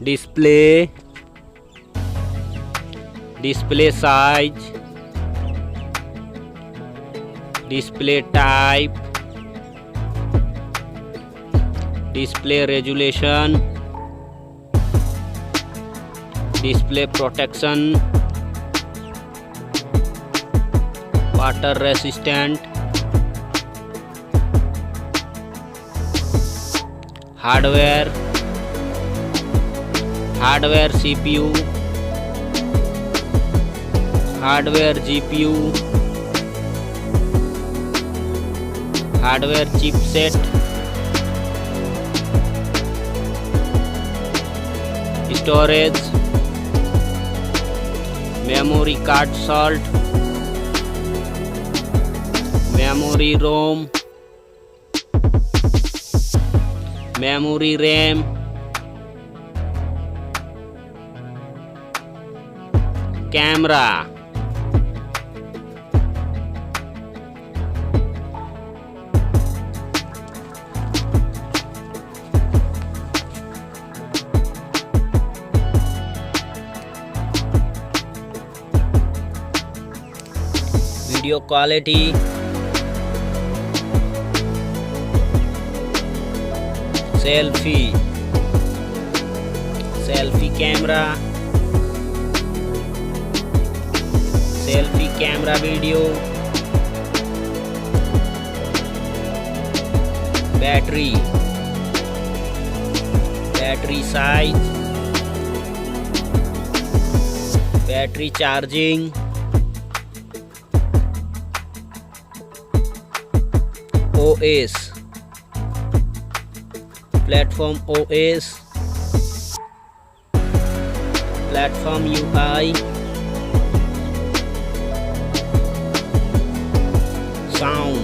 display, display size, display type, display resolution, display protection, water resistant, hardware, hardware CPU, hardware GPU, hardware chipset, storage, memory card slot, memory ROM, memory RAM, camera, video quality, selfie, selfie camera, selfie camera video, battery, battery size, battery charging, OS, platform OS, platform UI, sound,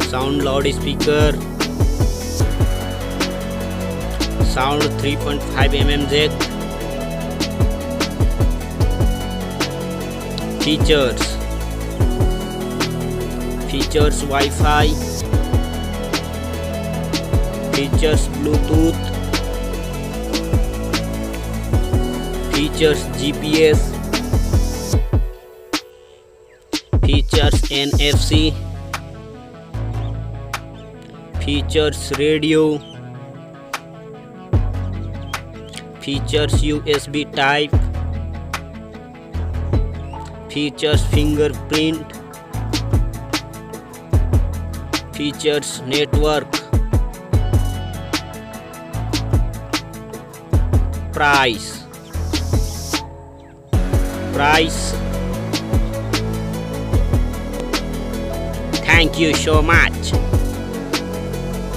sound loudspeaker, sound 3.5 mm jack, features, features Wi-Fi, features Bluetooth, features GPS, features NFC, features radio, features USB type, features fingerprint, features network, price, price. Thank you so much.